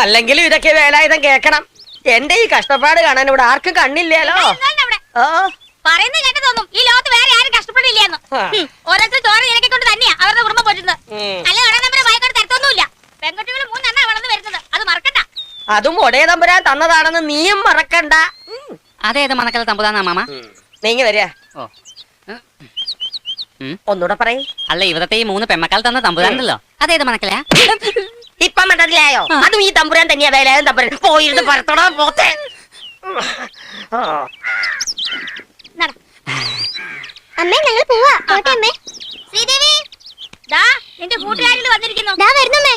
അല്ലെങ്കിലും ഇതൊക്കെ വേലായുധം കേക്കണം. എന്റെ ഈ കഷ്ടപ്പാട് കാണാൻ ഇവിടെ ആർക്കും കണ്ണില്ലല്ലോ. പറയുന്നത് കേട്ട് തോന്നും ഈ ലോകത്ത് വേറെ ആരും കഷ്ടപ്പെടില്ലെന്ന്. ഓരോരുത്തർ ചോറ് നിനക്കൊണ്ട് തന്നെയാ അവരുടെ കുടുംബം പോറ്റുന്നത്. അല്ലെ നമ്മുടെ വായിക്കൊണ്ട് തരത്തൊന്നുമില്ല. പെൺകുട്ടികൾ 3 എണ്ണ വളർന്നു വരുന്നത്, അത് മറക്കണ്ട. അതും ഒടേ തമ്പുരാൻ തന്നതാണെന്ന് നീയും മറക്കണ്ട. അതേത് മണക്കല തമ്പുരാനാ മാമ? നീങ്ങി വരിക. ഒന്നൂടെ പറയ്. അല്ല, ഇവിടത്തെ ഈ 3 പെമ്മക്കാൽ തന്ന തമ്പുരാനല്ലോ, അതേത് മണക്കലയാ? ഇപ്പൊ മനസ്സിലായോ? അതും ഈ തമ്പുരാൻ തന്നെയാ. വേലായുധം തമ്പുരാൻ പോയിരുന്ന് പറത്തണം പോത്തെ. അമ്മേ, ഞങ്ങൾ പോവാ. അമ്മേ ശ്രീദേവി, ദാ നിന്റെ കൂട്ടുകാരിൽ വന്നിരിക്കുന്നു. ദാ വരുന്നമ്മേ.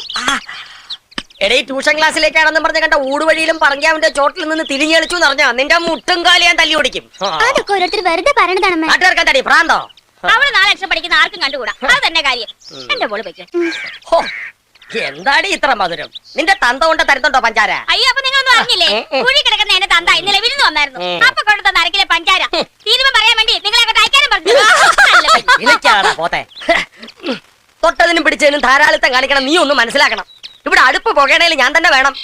എടേ, ട്യൂഷൻ ക്ലാസ്സിലേക്കാണെന്നും പറഞ്ഞ കണ്ട ഊടുവഴിയിലും പറങ്കാവിന്റെ ചോട്ടിൽ നിന്ന് തിരിഞ്ഞു കളിച്ചു പറഞ്ഞാ നിന്റെ മുട്ടും കാലി ഞാൻ തല്ലി ഓടിക്കും. അതൊക്കെ ഓരോരുത്തർ വെറുതെ പറയണതാണ്. നാട്ടുകാർക്കാൻ തടി പ്രാന്തോ? അവള് 4 ലക്ഷം പഠിക്കുന്ന ആർക്കും കണ്ടുകൂടാ. അത് തന്നെ കാര്യം. എന്റെ മോള് പോയിക്കോ. എന്താടി ഇത്ര മധുരം? നിന്റെ തന്ത കൊണ്ട് തരുന്നുണ്ടോ പഞ്ചാര? അയ്യോ, അപ്പൊ നിങ്ങളൊന്നും അറിഞ്ഞില്ലേ? കുഴി കിടക്കുന്ന എന്റെ തന്ത ഇന്നലെ വിരുന്ന് വന്നായിരുന്നു. അപ്പൊ കൊണ്ട് തന്ന അരക്കിലെ പഞ്ചാര തീരുമാനം പറയാൻ വേണ്ടി നിങ്ങളെ അങ്ങോട്ട് അയക്കാനും പറഞ്ഞു. പോത്തെ, തൊട്ടതിനും പിടിച്ചതിനും ധാരാളിത്തം കാണിക്കണം. നീ ഒന്ന് മനസ്സിലാക്കണം. ഇവിടെ അടുപ്പ് പുകയണേൽ ഞാൻ തന്നെ വേണം.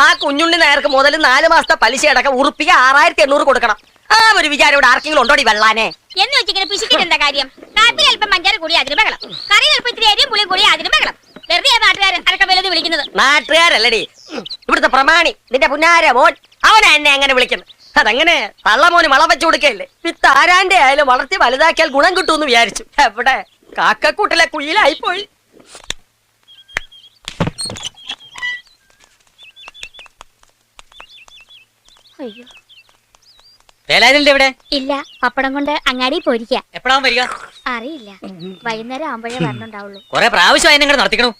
ആ കുഞ്ഞുണ്ണി നേർക്ക് മുതൽ 4 മാസത്തെ പലിശ അടക്കം ഉറുപ്പിക 6800 കൊടുക്കണം. ആ ഒരു വിചാരം ഇവിടെ ആർക്കെങ്കിലും ഉണ്ടോടി വെള്ളാനെ? എന്ന് വെച്ചിങ്ങനെ പിശിക്കിട്ട് എന്താ കാര്യം? കാപ്പിൽ അല്പം പഞ്ചാര കൂടി അതിന് ബഹളം, കറി അല്പം ഇത്തിരി അരിയും പുളിയും കൂടി അതിന് ബഹളം. വെറുതെ നാട്ടുകാരൻ അരക്കം വലുത് വിളിക്കുന്നത്. നാട്ടുകാരല്ലടി, ഇവിടുത്തെ പ്രമാണി നിന്റെ പുന്നാര മോൻ. അവനെ എന്നെ എങ്ങനെ വിളിക്കുന്നു? അതങ്ങനെ തള്ളമോന് മളം വെച്ചു കൊടുക്കല്ലേ. വിത്ത് ആരാന്റെ ആയാലും വളർത്തി വലുതാക്കിയാൽ ഗുണം കിട്ടുമെന്ന് വിചാരിച്ചു. എവിടെ കാക്കക്കൂട്ടിലെ കുയിലായിപ്പോയി. അയ്യോ, വേലായുധന്റെ എവിടെ? ഇല്ല, പപ്പടം കൊണ്ട് അങ്ങാടി പോയിരിക്ക. എപ്പോഴാവും വരിക? അറിയില്ല, വൈകുന്നേരം ആവുമ്പോഴേ വരണുണ്ടാവുള്ളൂ. കൊറേ പ്രാവശ്യം നിങ്ങൾ നടത്തിക്കണു.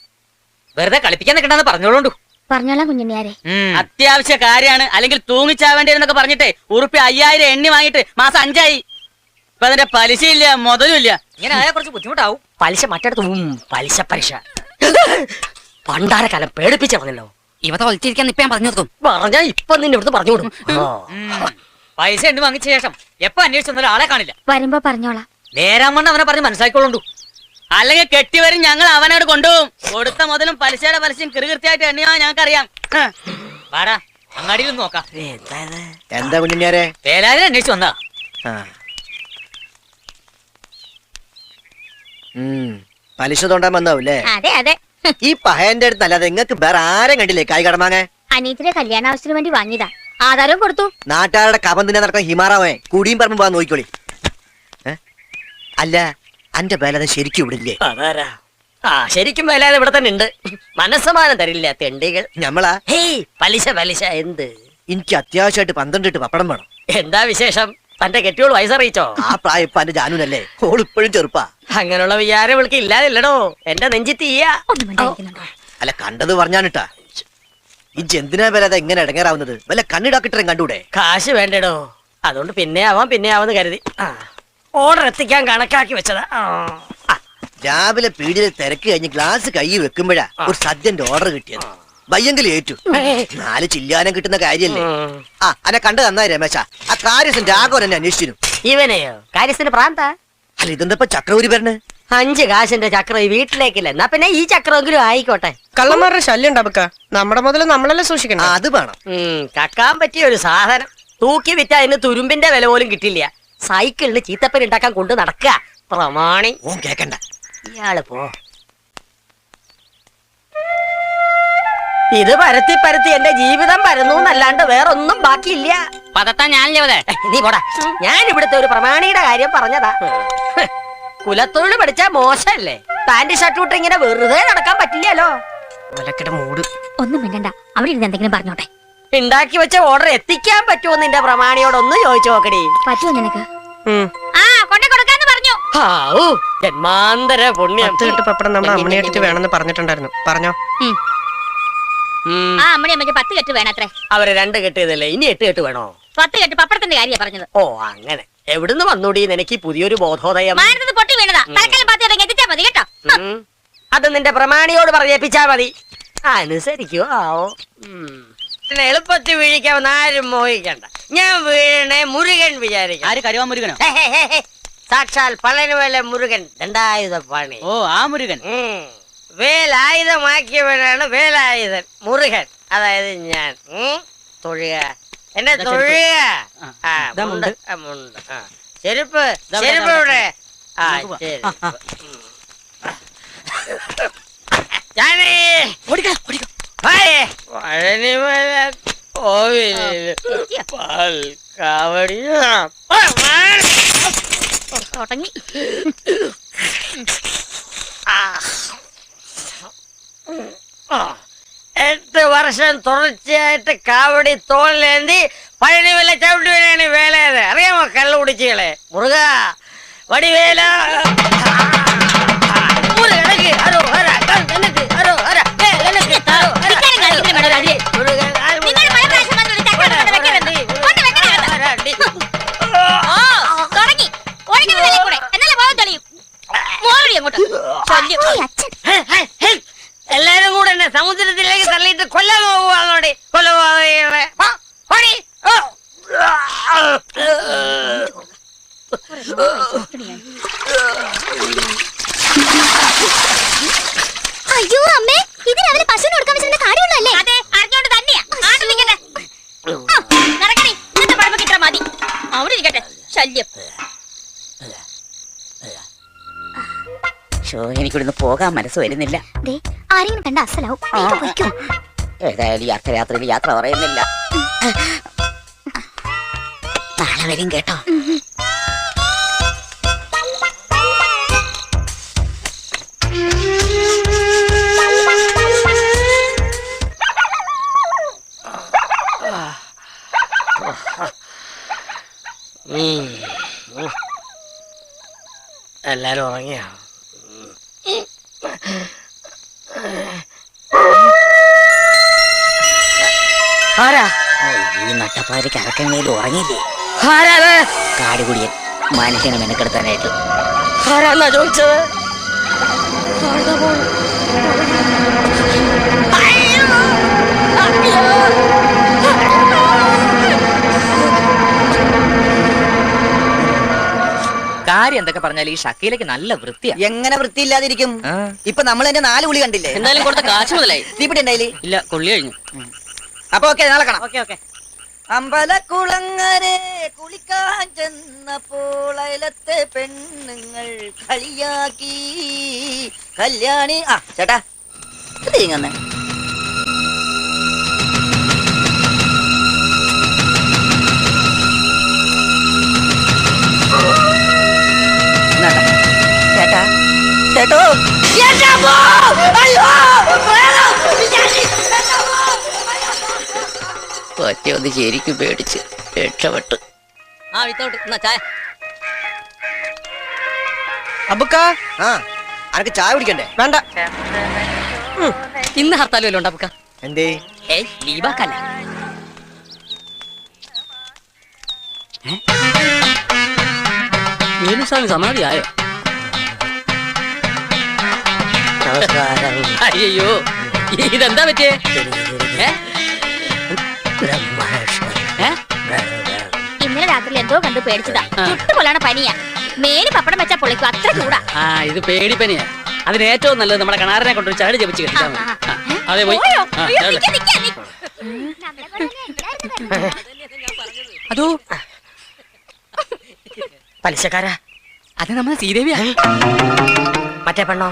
വെറുതെ കളിപ്പിക്കാൻ നിൽക്കണ്ടെന്ന് പറഞ്ഞോളൂ. പറഞ്ഞോളാം കുഞ്ഞിനിയാരെ. അത്യാവശ്യ കാര്യമാണ്, അല്ലെങ്കിൽ തൂങ്ങിച്ചാവേണ്ടിയെന്നൊക്കെ പറഞ്ഞിട്ട് ഉറുപ്പി 5000 എണ്ണി വാങ്ങിട്ട് മാസം 5 ആയി. ഇപ്പൊ അതിന്റെ പലിശയില്ല, മുതലും ഇല്ല. ഇങ്ങനെ ആയാൽ കുറച്ച് ബുദ്ധിമുട്ടാവും. പലിശ മറ്റടുത്ത് പലിശ പലിശ പണ്ടാരക്കാലം പേടിപ്പിച്ച പറഞ്ഞല്ലോ. ഇവത്തെ ഒളിച്ചിരിക്കാൻ ഇപ്പൊ ഞാൻ പറഞ്ഞു കൊടുക്കും. പറഞ്ഞാ ഇപ്പൊ നിന്നെ ഇവിടുന്ന് പറഞ്ഞു കൊടുക്കും. പൈസ എണ്ണി വാങ്ങിച്ച ശേഷം എപ്പൊ അന്വേഷിച്ചൊന്നും ആളെ കാണില്ല. വരുമ്പോ പറഞ്ഞോളാം. നേരാമണ്ണം അവനെ പറഞ്ഞ് മനസ്സിലാക്കിക്കൊള്ളു. അല്ലെങ്കിൽ കെട്ടിവരും ഞങ്ങൾ അവനോട് കൊണ്ടുപോകും. കൊടുത്ത മുതലും പലിശയുടെ പലിശയും കൃത്യമായിട്ട് എണ്ണിയാ ഞങ്ങൾക്കറിയാം. വാടാ, അങ്ങാടിയിൽ നോക്കാം. എന്താ കുഞ്ഞിയാരെ? വേലാതിനെ അന്വേഷിച്ചു വന്നാ. പലിശ തോണ്ടാൻ വന്നാവൂല്ലേ? അതെ അതെ. ഈ പഹയന്റെ അടുത്ത് അല്ലാതെ നിങ്ങൾക്ക് വേറെ ആരും കണ്ടില്ലേ കായ് കടമാങ്ങ? അനീതിന്റെ കല്യാണ ആവശ്യത്തിന് വേണ്ടി വാങ്ങിയതാ. ആധാരവും കൊടുത്തു. നാട്ടുകാരുടെ കപം തിന്നെ നടക്കുന്ന ഹിമാറാവേ കുടിയും പറമ്പ് പോകാൻ നോക്കിക്കോളി. അല്ല, അന്റെ വേലാതെ ശരിക്കും ഇവിടെ ഇല്ലേ? അതാരാ? ശരിക്കും വേലാതെ ഇവിടെ തന്നെ ഉണ്ട്. മനസ്സമാനം തരില്ല തെണ്ടികൾ. ഞമ്മളാ? ഹേയ്, പലിശ പലിശ എന്ത്? എനിക്ക് അത്യാവശ്യമായിട്ട് 12 പപ്പടം വേണം. എന്താ വിശേഷം? തന്റെ കെട്ടിയോൾ വയസ്സറിയിച്ചോ? ആ പ്രായം ഇപ്പൊ എന്റെ ജാനുനല്ലേ, ഓൾ ഇപ്പോഴും ചെറുപ്പാ. അങ്ങനെയുള്ള വിചാരം വിളിക്ക് ഇല്ലാതില്ലടോ. എന്റെ നെഞ്ചി തീയ. അല്ല, കണ്ടത് പറഞ്ഞാനിട്ടാ. ഇജ്ജ് എന്തിനാ വരാതെ ഇങ്ങനെ ഇടങ്ങേറാവുന്നത്? വല്ല കണ്ണിടാക്കിട്ടേം കണ്ടൂടെ? കാശ് വേണ്ടടോ, അതുകൊണ്ട് പിന്നെ ആവാന്ന് കരുതി ഓർഡർ എത്തിക്കാൻ കണക്കാക്കി വെച്ചതാ. രാവിലെ പീടിയിൽ തിരക്ക് കഴിഞ്ഞ് ഗ്ലാസ് കൈ വെക്കുമ്പോഴാ ഒരു സദ്യന്റെ ഓർഡർ കിട്ടിയത്. വയ്യെങ്കിലും ഏറ്റു. 4 ചില്ലാനം കിട്ടുന്ന കാര്യല്ലേ? അനെ കണ്ടു തന്നാ രമേശ. ആ കാര്യസ്ഥൻ രാഘവൻ എന്നെ അന്വേഷിച്ചിരുന്നു. ഇവനെയോ? കാര്യസ്ഥന് പ്രാന്ത? അല്ല, ഇതെന്തപ്പ ചക്രവൂരി പറഞ്ഞ് 5 കാശിന്റെ ചക്രം ഈ വീട്ടിലേക്കില്ല. എന്നാ പിന്നെ ഈ ചക്രമെങ്കിലും ആയിക്കോട്ടെ. കള്ളന്മാരുടെ ശല്യം ഉണ്ടാവുക. നമ്മുടെ മുതൽ നമ്മളല്ലേ സൂക്ഷിക്കണം. അത് വേണം. കക്കാൻ പറ്റിയ ഒരു സാധനം. തൂക്കി വിറ്റാ അതിന് തുരുമ്പിന്റെ വില പോലും കിട്ടില്ല. സൈക്കിളിന് ചീത്തപ്പൻ ഉണ്ടാക്കാൻ കൊണ്ട് നടക്കുക പ്രമാണി. ഓൻ കേക്കണ്ട. ഇയാള് പോ. ഇത് പരത്തി പരത്തി എന്റെ ജീവിതം പരന്നു എന്നല്ലാണ്ട് വേറൊന്നും ബാക്കിയില്ല. പതത്താൻ ഞാനില്ലേ? നീ പോടാ. ഞാൻ ഇവിടുത്തെ ഒരു പ്രമാണിയുടെ കാര്യം പറഞ്ഞതാ. കുലത്തൊഴിൽ പഠിച്ചാ മോശല്ലേ? പാന്റ് ഷർട്ട് ഇട്ട് ഇങ്ങനെ വെറുതെ നടക്കാൻ പറ്റില്ലല്ലോ. മൂട്. ഒന്നും മിണ്ടണ്ട, അവിടെ ഇരുന്ന് എന്തെങ്കിലും പറഞ്ഞോട്ടെ. ഉണ്ടാക്കി വെച്ച ഓർഡർ എത്തിക്കാൻ പറ്റുമോ നിന്റെ പ്രമാണിയോടൊന്ന് ചോദിച്ചു നോക്കടി. പറ്റുമോ നിനക്ക്? കൊണ്ടേ കൊടുക്കാന്ന് പറഞ്ഞു. ജന്മാന്തര പുണ്യം. 10 പപ്പടം നമ്മുടെ അമ്മണിയെടുത്ത് വേണമെന്ന് പറഞ്ഞിട്ടുണ്ടായിരുന്നു. പറഞ്ഞോ? ആ അമ്മണി അമ്മയ്ക്ക് 10 കെട്ട് വേണത്രേ. അവര് 2 കെട്ടിയതല്ലേ, ഇനി 8 കെട്ട് വേണോ? 10 കെട്ട് പപ്പടത്തിന്റെ കാര്യ പറഞ്ഞത്. ഓ അങ്ങനെ. എവിടുന്ന് വന്നൂടി എനിക്ക് പുതിയൊരു ബോധോദയം? പൊട്ടി വീണതാ. തലക്കാലം 10 എത്തിച്ചാ മതി കേട്ടോ. അത് നിന്റെ പ്രമാണിയോട് പറഞ്ഞേപ്പിച്ചാ മതി. അനുസരിക്കോ ആവോ. എളുപ്പത്തിൽ വീഴിക്കാവുന്ന ആരും മോഹിക്കണ്ട. ഞാൻ വീണേ മുരുകൻ വിചാരിക്കും. ആര്? കരുവാ മുരുകനോ? സാക്ഷാൽ പളനിമല മുരുകൻ, ദണ്ഡായുധ പണി. ഓ, ആ മുരുകൻ. വേലായുധമാക്കിയവനാണ് വേലായുധൻ മുരുകൻ, അതായത് ഞാൻ. തൊഴുക എന്നെ തൊഴുക. ആ മുണ്ട്, മുണ്ട്. ആ ചെരുപ്പ്, ചെരുപ്പ് ഇവിടെ. ആ ശരി. പഴനിമല കോവിലില് പാൽക്കാവടി തുടങ്ങി. 8 വർഷം തുടർച്ചയായിട്ട് കാവടി തോളിലേന്തി പഴനിമല ചവിട്ടുവനാണ് വേലയത്. അറിയാമോ കള്ളു കുടിച്ചുകളെ? മുറുക വടിവേല എല്ലാരും കൂടെ എന്നെ സമുദ്രത്തിലേക്ക് തള്ളിയിട്ട് കൊല്ലാൻ പോവുകയാണോടെ? കൊല്ലപോകെ അയ്യോ അമ്മേ, ഇത് രാവിലെ പശുവിന് കൊടുക്കാൻ വെച്ചിരുന്ന കാര്യമുള്ളല്ലേ? അതെ, അറിഞ്ഞോണ്ട് തന്നെയാ. ആട് നിൽക്കട്ടെ, നടക്കണേ. ഇന്നത്തെ പഴപ്പൊക്കെ ഇത്ര മതി. അവിടെ ഇരിക്കട്ടെ, ശല്യം. എനിക്കിവിടുന്ന് പോകാൻ മനസ്സ് വരുന്നില്ല. ആരെങ്കിലും കണ്ട അസലാവും. ഏതായാലും യാത്രയാത്രയിൽ യാത്ര പറയുന്നില്ല. നാളെ വരും കേട്ടോ. എല്ലാരും ഉറങ്ങിയാ? ആരാ ഈ നട്ടപ്പാരിക്ക് അറക്കമേലും ഉറങ്ങിയില്ലേ? ആരാത്? കാടുകുടിയൻ മനുഷ്യനെ മെനക്കെടുത്താനായിട്ട്. ആരാന്നാ ചോദിച്ചത്? കാര്യം എന്തൊക്കെ പറഞ്ഞാൽ ഈ ഷക്കീലേക്ക് നല്ല വൃത്തിയാ. എങ്ങനെ വൃത്തിയില്ലാതിരിക്കും? ഇപ്പൊ നമ്മൾ എന്റെ 4 ഉളി കണ്ടില്ലേ? എന്തായാലും കൊടുത്ത കാശ് മുതലായി. തീപിടി ഉണ്ടായില്ലേ? ഇല്ല, കൊള്ളി കഴിഞ്ഞു. അപ്പൊ ഓക്കെ, നാളെ കാണാം. ഓക്കെ. അമ്പലക്കുളങ്ങരെ കുളിക്കാൻ ചെന്നപ്പോൾ അയലത്തെ പെണ്ണുങ്ങൾ കളിയാക്കി കല്യാണി. ആ ചേട്ടാ, തീങ്ങന്നെ ചേട്ടാ, ചേട്ടോ, ഒറ്റയൊന്ന് ശരിക്കും പേടിച്ച് രക്ഷപ്പെട്ടു. ആ വിത്തോട്ട് എന്നാ ചായ. അബുക്ക ആ അനക്ക് ചായ കുടിക്കണ്ടേ? വേണ്ട. ഇന്ന് ഹർത്താലും വല്ലോ ഉണ്ടാ? എന്തേ? ഏയ് ലീവാക്കല്ല. വേലുസ്വാമി സമാധിയായോ? നമസ്കാരം. അയ്യോ, ഇതെന്താ പറ്റിയേ? ഇന്നലെ രാത്രി എന്തോ കണ്ടു പേടിച്ചതാ. ചുട്ടുപൊള്ളാണ് പനിയാ. മേല് പപ്പടം വെച്ചാ പൊളിക്കും, അത്ര ചൂടാ. ആ, ഇത് പേടിപ്പനിയാ. അതിന് ഏറ്റവും നല്ലത് നമ്മുടെ കിണാറിനെ കൊണ്ടൊരു ചരട് ജപിച്ച് കെട്ടിച്ചാൽ മതി. അതെ പോയി. അതോ പലിശക്കാരാ? അത് നമ്മളെ ശ്രീദേവിയാ. മറ്റേ പെണ്ണോ?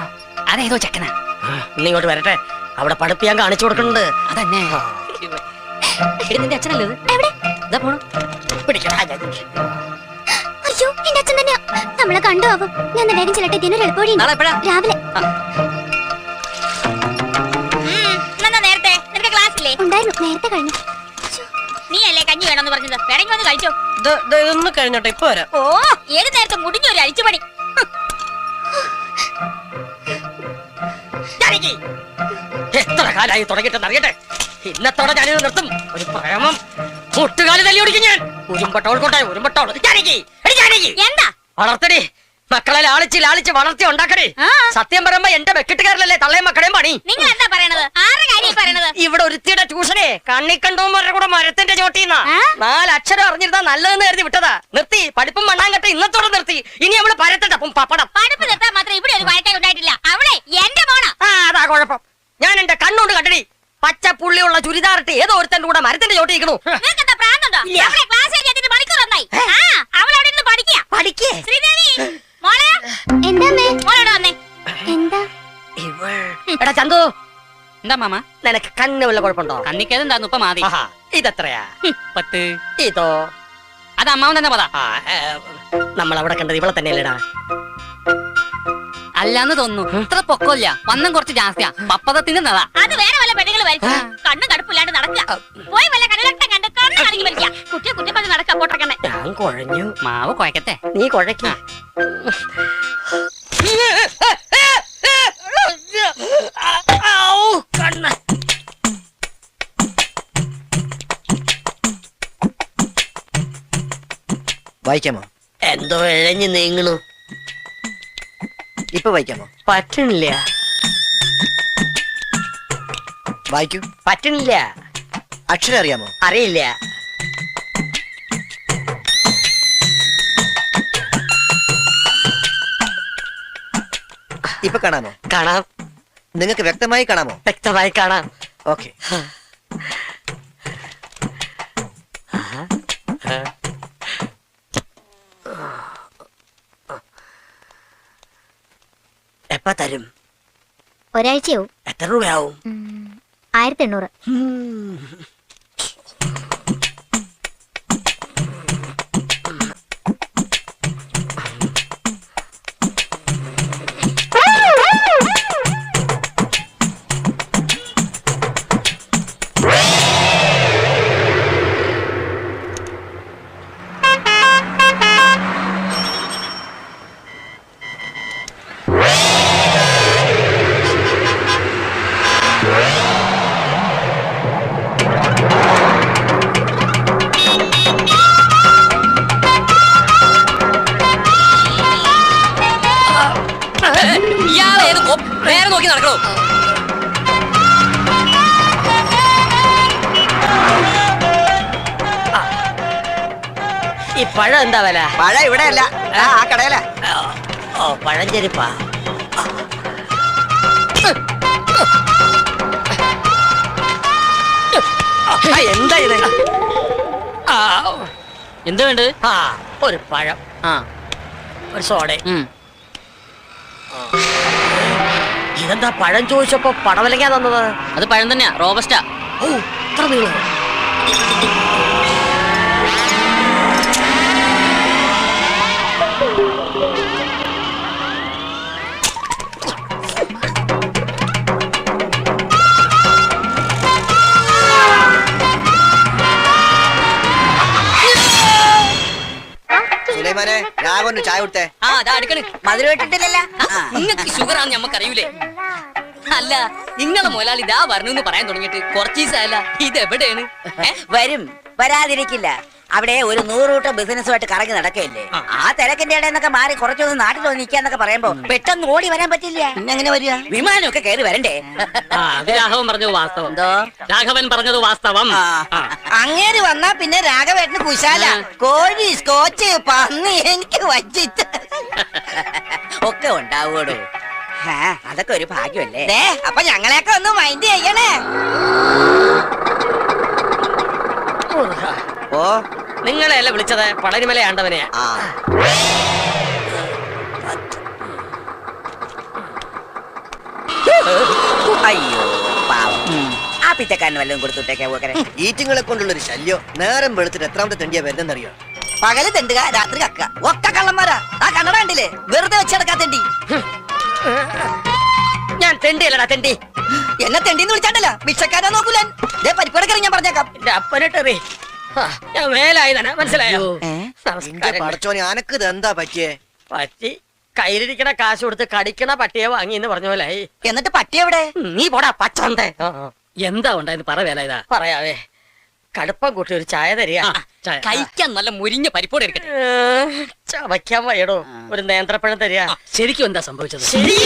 അതേതോ ചക്കന. ഇങ്ങോട്ട് വരട്ടെ, അവിടെ പഠിപ്പിയാൻ കാണിച്ചു കൊടുക്കുന്നുണ്ട്. അതന്നെ. നിന്റെ അച്ഛനല്ലേ ഇത്? എവിടെ? ഇതാ പോണു. അയ്യോ, എന്റെ അച്ഛൻ തന്നെയാ. നമ്മളെ കണ്ടു ആവും. ഞാൻ വേഗം ചെല്ലട്ടെ, ഇതിനൊരു എളുപ്പവഴി നാളെ എപ്പോഴാ? രാവിലെ. നേരത്തെ നിനക്ക് ക്ലാസ് ഇല്ലേ? ഉണ്ടായിരുന്നു, നേരത്തെ കഴിഞ്ഞു. നീ അല്ലേ കഞ്ഞി വേണമെന്ന് പറഞ്ഞത്? വേണമെങ്കിൽ വന്ന് കഴിച്ചോ. ഇതൊന്ന് കഴിഞ്ഞോട്ടെ, ഇപ്പൊ വരാം. ഓ, ഏത് നേരത്തെ മുടിഞ്ഞൊരു അഴിച്ചുപണി. എത്ര കാലായി തുടങ്ങിട്ടെന്ന് അറിയട്ടെ. ഇന്നത്തോടെ ഞാനിത് നിർത്തും. ഒരു പ്രേമം മുട്ടുകാലി തല്ലി ഓടിക്കും ഞാൻ. ഉരുമ്പട്ടോൾ കൊണ്ടായി ഉരുമ്പട്ടോൾ. എന്താ വളർത്തടി മക്കളെ ലാളിച്ച് ലാളിച്ച് വളർത്തി ഉണ്ടാക്കണേ. ആ. സത്യം പറയുമ്പോ എന്റെ വെക്കിട്ടുകാരിലല്ലേ തള്ളയും മക്കളെയും പണി. നിങ്ങൾ എന്താ പറയണത്? ആരുടെ കാര്യം പറയണത്? ഇവിടെ ഒരുത്തിയുടെ ട്യൂഷനെ കണ്ണിക്കണ്ടോമാരുടെ കൂടെ മരത്തിന്റെ ചോട്ടിന്ന ആ? 4 അക്ഷരം അറിഞ്ഞിരുന്നാ നല്ലതെന്ന് കരുതി വിട്ടതാ. നിർത്തി പഠിപ്പും മണ്ണാങ്കട്ട ഇന്നത്തോടെ നിർത്തി. ഇനി അവള് പരത്തട്ടപ്പം പപ്പടം. പഠിപ്പ് നിർത്താൻ മാത്രം ഇവിടെ ഒരു വഴക്കം ഉണ്ടായിട്ടില്ല. അവളെ എന്റെ മോണാ. ആ അതാ കുഴപ്പം. ഞാൻ എന്റെ കണ്ണുകൊണ്ട് കണ്ടടി. പച്ചപ്പുള്ളിയുള്ള ചുരിദാറിട്ട് ഏതോ ഒരുത്തന്റെ കൂടെ മരത്തിന്റെ ചോട്ടിരിക്കണു. നിങ്ങൾക്ക് എന്താ പ്രാന്തുണ്ടോ? അവളെ ക്ലാസ് കഴിഞ്ഞിട്ട് മണിക്കൂർ ഒന്നായി. അവൾ അവിടെ ഇരുന്ന് പഠിക്കുക. പഠിക്കേ ശ്രീദേവി മോളെ, എന്താ മോളോട് വന്നേ? എന്താ എടാ ചന്തു, എന്താ മാമ നിനക്ക് കണ്ണ് വല്ല കുഴപ്പമുണ്ടോ? കണ്ണിക്കേതെന്താ ഇപ്പൊ മാറി ആഹാ, ഇതെത്രയാ? 10. ഇതോ? അത് അമ്മാവൻ തന്നെ പതാ നമ്മൾ അവിടെ കണ്ടത് ഇവളെ തന്നെയല്ലേടാ? അല്ലാന്ന് തോന്നുന്നു. ഇത്ര പൊക്കമില്ല, വണ്ണം കുറച്ച് ജാസ്തിയാ. പപ്പതത്തിന്റെ നടാ. അത് വേറെ വല്ല പെണ്ണുങ്ങൾ വലിച്ചു കണ്ണും കടുപ്പില്ലാണ്ട് നടക്കുക. പോയി വല്ല കണ്ണിലട്ടം കണ്ട് കണ്ണ് കാണിക്ക് വലിക്കുക. കുട്ടി കുട്ടി പറഞ്ഞ് നടക്കുക. പോട്ടക്കണ്ണെ ഞാൻ കുഴഞ്ഞു. മാവ് കുഴക്കട്ടെ. നീ കുഴക്ക. കണ്ണ് വായിക്കാമോ? എന്തോ ഇഴഞ്ഞു നീങ്ങണു. ഇപ്പൊ വായിക്കാമോ? പറ്റണില്ല. വായിക്കൂ. പറ്റണില്ല. അക്ഷരം അറിയാമോ? അറിയില്ല. ഇപ്പൊ കാണാമോ? കാണാം. നിങ്ങൾക്ക് വ്യക്തമായി കാണാമോ? വ്യക്തമായി കാണാം. ഓക്കെ. എപ്പ തരും? ഒരാഴ്ചയാവും. എത്ര രൂപയാവും? 1800. ഇയാളേത് നേരെ നോക്കി നടക്കണോ? ഈ പഴം എന്താ വില? മഴ ഇവിടെ അല്ല, ആ കടയില. ഓ പഴഞ്ചെരുപ്പാ. എന്താ ഇത്? എന്ത് വേണ്ട? ആ ഒരു പഴം, ആ ഒരു സോഡ. ഉം. ഇതെന്താ പഴം ചോദിച്ചപ്പോ പടവലങ്ങാ തന്നത്? അത് പഴം തന്നെയാ, റോബസ്റ്റാ. ഓ ഇത്ര നീളം. സുലൈമാനെ, രാഘവന് ചായ കൊടുത്തേ. ആ അതാ അടുക്കണ്. മധുരം ഇട്ടിട്ടില്ലല്ലോ. നിങ്ങക്ക് ഷുഗർ ആണെന്ന് ഞമ്മക്കറിയൂലേ? അല്ല, നിങ്ങളെ മുതലാളി ഇതാ വരണമെന്ന് പറയാൻ തുടങ്ങിയിട്ട് കുറച്ച് ദിവസമല്ല. ഇത് എവിടെയാണ്? വരും, വരാതിരിക്കില്ല. അവിടെ ഒരു 100 കൂട്ടം ബിസിനസ്സുമായിട്ട് കറങ്ങി നടക്കയില്ലേ. ആ തിരക്കിന്റെ ഇടയെന്നൊക്കെ മാറി കുറച്ചൊന്ന് നാട്ടിൽ വന്ന് നിൽക്കാന്നൊക്കെ പറയുമ്പോ പെട്ടെന്ന് ഓടി വരാൻ പറ്റില്ല. എങ്ങനെ വരിക? വിമാനമൊക്കെ കയറി വരണ്ടേ? ആ, അത് രാഘവൻ പറഞ്ഞത് വാസ്തവം. എന്തോ രാഘവൻ പറഞ്ഞത് വാസ്തവം. ആ. അങ്ങേര് വന്നാ പിന്നെ രാഘവേട്ടന് കുശാല. കോഴി, സ്കോച്ച്, പന്നി എനിക്ക് വച്ചിട്ട് ഒക്കെ ഉണ്ടാവൂടോ. അതൊക്കെ ഒരു ഭാഗ്യമല്ലേ. അപ്പൊ ഞങ്ങളെയൊക്കെ ഒന്ന് മൈൻഡ് ചെയ്യണേ. ഓ, നിങ്ങളെയല്ലേ വിളിച്ചത്? പളനിമലയാണ്ടവനെയാ. ആ അയ്യോ പാവം. ആ പിറ്റക്കാരന് വല്ലതും കൊടുത്തുട്ടേക്കാ പോക്കരെ. ഈറ്റിങ്ങളെ കൊണ്ടുള്ള ഒരു ശല്യം. നേരം വെളുത്തിട്ട് എത്രാമത്തെ തെണ്ടിയാ വരുന്നറിയോ? പകല് തെണ്ടുക, രാത്രി കക്ക. ഒക്കെ കള്ളന്മാരാ. ആ കണ്ണട കണ്ടില്ലേ? വെറുതെ വെച്ചെടുക്കാ തെണ്ടി. ഞാൻ തെണ്ടിയല്ലടാ തെണ്ടി. എന്നെ തെണ്ടിന്ന് വിളിച്ചാണ്ടല്ല, ഭിക്ഷക്കാരാ നോക്കൂലൻ. പരിപ്പടക്കറി ഞാൻ പറഞ്ഞേക്കാം. എന്റെ അപ്പനിട്ടെറി. ഞാൻ മേലായി തന്നെ മനസ്സിലായോ? നിന്റെ നമസ്കാരം. പടച്ചോനെ, അനക്ക് ഇത് എന്താ പറ്റിയേ? പറ്റി കയ്യിലിരിക്കണ കാശ് കൊടുത്ത് കടിക്കണ പട്ടിയെ വാങ്ങി എന്ന് പറഞ്ഞ പോലായി. എന്നിട്ട് പട്ടി എവിടെ? നീ പോടാ പച്ചന്തേ. എന്താ ഉണ്ടായെന്ന് പറ വേല ഇതാ. പറയാവേ, കടുപ്പം കൂട്ടി ഒരു ചായ തരിക. കഴിക്കാൻ നല്ല മുരിഞ്ഞ പരിപ്പോടെ എടുക്കട്ടെ. ചവയ്ക്കാൻ വയ്യടോ, ഒരു നേന്ത്രപ്പഴം തരിക. ശരിക്കും എന്താ സംഭവിച്ചത്? ശരി.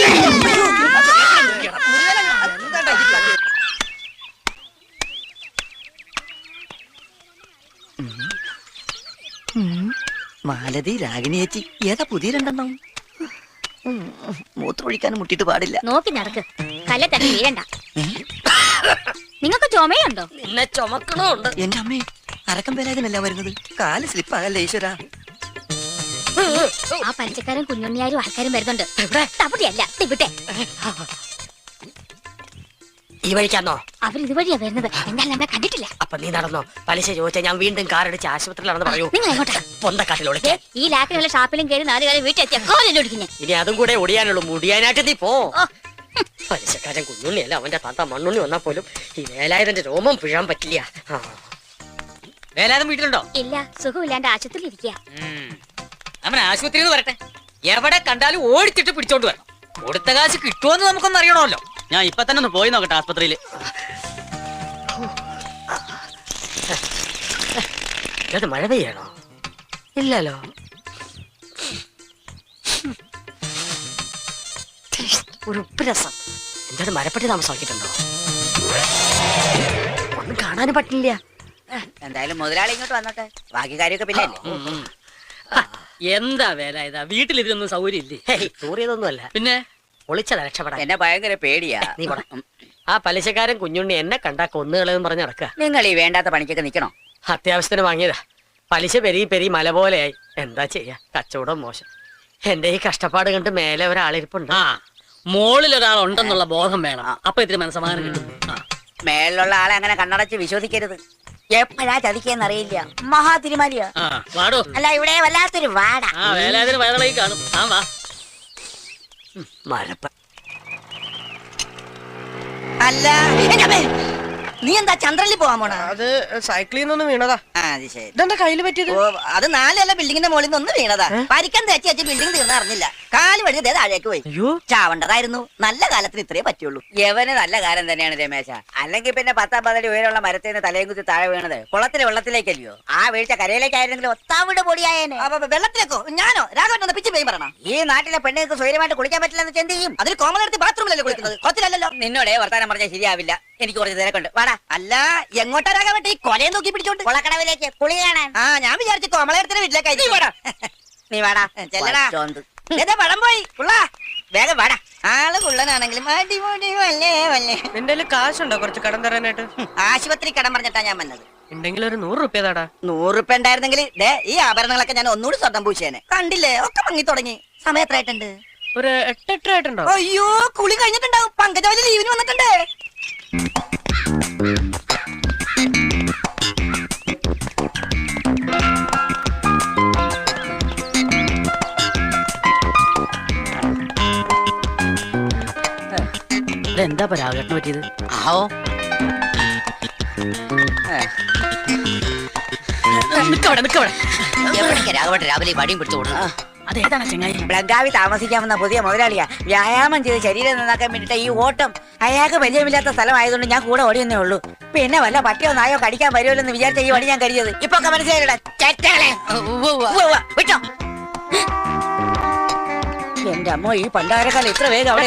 മാലതി, രാഗിണി ചേച്ചി, ഏതാ പുതിയ രണ്ടെണ്ണം? മൂത്രമൊഴിക്കാനും മുട്ടിട്ട് പാടില്ല. നോക്കി നടക്ക്, കല്ലെ തന്നെ വീഴണ്ട. നിങ്ങൾക്ക് ചുമയുണ്ടോ? നിന്നെ ചുമക്കണുണ്ട്. എന്റെ അമ്മേ, അരക്കം പേരാതിനല്ല വരുന്നത്. കാല് സ്ലിപ്പാകല്ലേ ഈശ്വര. ആ പലിശക്കാരും കുഞ്ഞുണ്ണിയാരും ആൾക്കാരും വരുന്നുണ്ട്. തപ്പുട്ടിയല്ല, ഇവിടെ. ഈ വഴിക്കാന്നോ? അവർ ഇതുവഴിയാ വരുന്നത്. എന്നാൽ നമ്മെ കണ്ടിട്ടില്ല. അപ്പൊ നീ നടന്നോ? പലിശ ചോദിച്ചാൽ ഞാൻ വീണ്ടും കാറടിച്ച് ആശുപത്രിയിലാണെന്ന് പറയൂ. നിങ്ങൾ എങ്ങോട്ടാ? പൊന്തക്കാട്ടിൽ ഒളിക്കാൻ. ഈ ലാക്കിനുള്ള ഷാപ്പിലും കയറി 4 കാലം വീട്ടിലെത്തിയ കോലൊടിക്കുന്നേ. ഇനി അതും കൂടെ ഒടിയാനുള്ളൂ. മുടിയാനായിട്ട് നീ പോ. പലിശക്കാരൻ കുഞ്ഞുണ്ണിയല്ല, അവന്റെ താത്ത മണ്ണുണ്ണി വന്നാ പോലും ഈ വേലായുധന്റെ രോമം പിഴാൻ പറ്റില്ല. വേലാതം വീട്ടിലുണ്ടോ? ഇല്ല, സുഖമില്ലാണ്ട് ആശുപത്രിയിൽ ഇരിക്കുക. അവൻ ആശുപത്രിയിൽ വരട്ടെ. എവിടെ കണ്ടാലും ഓടിച്ചിട്ട് പിടിച്ചോണ്ട് വരണം. കൊടുത്ത കാശ് കിട്ടുമെന്ന് നമുക്കൊന്നും അറിയണമല്ലോ. ഞാൻ ഇപ്പൊ തന്നെ ഒന്ന് പോയി നോക്കട്ടെ ആസ്പത്രിയില്. ഇത് മഴ പെയ്യണോ? ഇല്ലല്ലോ. ഒരു ഉപ്പുരസം. എന്താണ് മരപ്പട്ടി താമസമാക്കിയിട്ടുണ്ടോ? ഒന്നും കാണാനും പറ്റില്ല. എന്തായാലും മുതലാളി ഇങ്ങോട്ട് വന്നോട്ടെ, ബാക്കി കാര്യമൊക്കെ പിന്നെ എന്താ വേല ഇതാ? വീട്ടിൽ ഇതിനൊന്നും സൗകര്യം ഇല്ലേ? തൂറിയതൊന്നുമല്ല, പിന്നെ ഒളിച്ചത് രക്ഷപ്പെടാൻ. എന്നെ ഭയങ്കര പേടിയാ. നീ പോടാ. ആ പലിശക്കാരൻ കുഞ്ഞുണ്ണി എന്നെ കണ്ടാ കൊന്നുകളെന്ന് പറഞ്ഞ് നടക്കുക. നിങ്ങൾ ഈ വേണ്ടാത്ത പണിക്കൊക്കെ നിക്കണോ? അത്യാവശ്യത്തിന് വാങ്ങിയതാ. പലിശ പെരി മല പോലെയായി. എന്താ ചെയ്യാ, കച്ചവടം മോശം. എന്റെ ഈ കഷ്ടപ്പാട് കണ്ട് മേലെ ഒരാളിരിപ്പുണ്ട്. ആ, മോളിൽ ഒരാൾ ഉണ്ടെന്നുള്ള ബോധം വേണം. അപ്പൊ ഇത്തിരി മനസ്സമാനം കിട്ടും. മേളിലുള്ള ആളെ അങ്ങനെ കണ്ണടച്ച് വിശ്വസിക്കരുത്. എപ്പോഴാ ചതിക്കെന്നറിയില്ല. മഹാ തിരുമാലിയാ. വാടോ. അല്ല, ഇവിടെ വല്ലാത്തൊരു വാട. ആ വേലാതിന് വയറിളകി കാണും. ആ വാ. മരപ്പ അല്ല, നീ എന്താ ചന്ദ്രനിൽ പോവാൻ പോണ? അത് സൈക്കിളിൽ നിന്നൊന്ന് വീണതാ. അത് ശരി. ഇതെന്താ കയ്യില് പറ്റിയത്? ഓ, അത് 4 ബിൽഡിങ്ങിന്റെ മുകളിൽ നിന്ന് വീണതാ. പരിക്കാൻ തേച്ച് വെച്ച് ബിൽഡിംഗ് തീർന്ന അറിഞ്ഞില്ല. കാല് വഴി താഴേക്ക് പോയി. അയ്യോ, ചാവണ്ടതായിരുന്നു. നല്ല കാലത്തിന് ഇത്രേ പറ്റുള്ളൂ. യവന് നല്ല കാലം തന്നെയാണ് രമേശ. അല്ലെങ്കിൽ പിന്നെ 10-50 അടി ഉയരമുള്ള മരത്തിൽ നിന്ന് തലയും കുത്തി താഴെ വീണത് കുളത്തിലെ വെള്ളത്തിലേക്കല്ലയോ? ആ വീഴ്ച കരയിലേക്കായിരുന്നെങ്കിലും ഒത്താവിടെ പൊടിയായേനെ. വെള്ളത്തിലേക്കോ? ഞാനോ? രാഘവൻ പിച്ച് പോയി പറയണം. ഈ നാട്ടിലെ പെണ്ണുങ്ങൾക്ക് സ്വൈര്യമായിട്ട് കുളിക്കാൻ പറ്റില്ലെന്ന് എന്ത് ചെയ്യും? അതിൽ കോമൺ എടുത്ത് ബാത്റൂമിലല്ലേ കുളിക്കുന്നത്, കുളത്തിലല്ലോ. നിന്നോടെ വർത്താനം പറഞ്ഞാൽ ശരിയാവില്ല. എനിക്ക് കുറച്ച് തിരക്കുണ്ട്. വാടാ. അല്ല, എങ്ങോട്ടാ രാഘവൻ ഈ കൊലയെ നോക്കി പിടിച്ചോണ്ട്? കുളക്കടവിലേക്ക് കുളി കാണാൻ. ആ, ഞാൻ വിചാരിച്ചു കോമളയത്തിന്റെ വീട്ടിലേക്കായി. നീ വാടാ, ചെല്ലടാ. പഴം പോയി. വേഗം വാടാ. ആള് കുള്ളനാണെങ്കിലും അടിപൊളി വല്ലേ വല്ലേ. നിന്റെ കയ്യില് കാശുണ്ടോ കുറച്ച് കടം തരാനായിട്ട്? ആശുപത്രി കടം പറഞ്ഞിട്ടാ ഞാൻ വന്നത്. ഉണ്ടെങ്കിൽ ഒരു 100 രൂപ താടാ. 100 രൂപ ഉണ്ടായിരുന്നെങ്കിൽ ഈ ആഭരണങ്ങളൊക്കെ ഞാൻ ഒന്നുകൂടി സ്വന്തം പൂശേനെ. കണ്ടില്ലേ, ഒക്കെ ഭംഗി തുടങ്ങി. സമയം എത്രയായിട്ടുണ്ട്? ഒരു 8 ആയിട്ടുണ്ടോ? അയ്യോ, കുളി കഴിഞ്ഞിട്ടുണ്ടാവും. പങ്കജവലി ലീവിന് വന്നിട്ടുണ്ട്. എന്താ രാഘവന് പറ്റിയത്? ആവോ, രാഘവട്ടെ രാവിലെ വടിയും പിടിച്ചു കൊടുക്കണം. അതേതാണ് ചെങ്ങായി? ബ്ലഗാവി താമസിക്കാമെന്ന പുതിയ മുതലാളിയാ. വ്യായാമം ചെയ്ത് ശരീരം നന്നാക്കാൻ വേണ്ടിട്ട് ഈ ഓട്ടം. അയാൾക്ക് പരിചയമില്ലാത്ത സ്ഥലമായതുകൊണ്ട് ഞാൻ കൂടെ ഓടിയെന്നേ ഉള്ളൂ. പിന്നെ വല്ല പട്ടിയോ നായോ കടിക്കാൻ വരുമല്ലോ എന്ന് വിചാരിച്ച ഈ വടി ഞാൻ കരുതിയത്. ഇപ്പൊ മനസ്സിലായില്ലേ? വിട്ടോ. എന്റെ അമ്മ, ഈ പണ്ടാരക്കാലം ഇത്ര വേഗം അവിടെ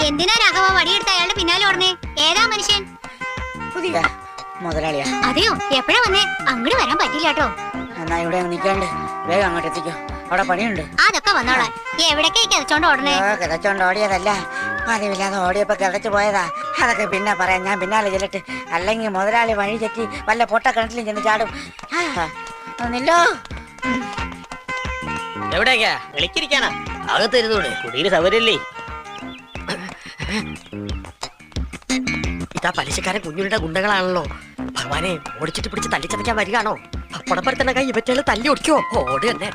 എന്തിനാ രാഘവ വടിയെടുത്ത് അയാളുടെ പിന്നാലെ ഓടണേ? ഏതാ മനുഷ്യൻ? പുതിയ മുതലാളിയാ. അതെയോ? എപ്പോഴാ വന്നേ? അങ്ങോട്ട് വരാൻ പറ്റില്ല കേട്ടോ. എന്നാ ഇവിടെ നിൽക്കാണ്ട് വേഗം അങ്ങോട്ട് എത്തിക്കോ, അവിടെ പണിയുണ്ട്. അതൊക്കെ വന്നോളാം. എവിടേക്ക് കിതച്ചോണ്ട് ഓടണേ? കിതച്ചോണ്ട് ഓടിയതല്ല, പതിവില്ലാതെ ഓടിയപ്പോ കിതച്ചു പോയതാ. അതൊക്കെ പിന്നെ പറയാം, ഞാൻ പിന്നാലെ ചെല്ലട്ട്. അല്ലെങ്കിൽ മുതലാളി വഴി തെറ്റി വല്ല പൊട്ട കിണറ്റിലും ചെന്ന് ചാടും. ഒന്നില്ലോ. എവിടേക്കാ? വിളിക്കിരിക്കാനാ? അകത്തിരുന്നൂടെ? കുടിയിൽ സൗകര്യല്ലേ? ഇതാ പലിശക്കാരൻ കുഞ്ഞുണ്ണിയുടെ ഗുണ്ടകളാണല്ലോ. ഭഗവാനെ, ഓടിച്ചിട്ട് പിടിച്ച് തല്ലിച്ചതയ്ക്കാൻ വരികയാണോ? പപ്പടപ്പരത്തന്നെ കൈ ഇവറ്റകള് തല്ലി ഒടിക്കോ? ഓട് തന്നെ.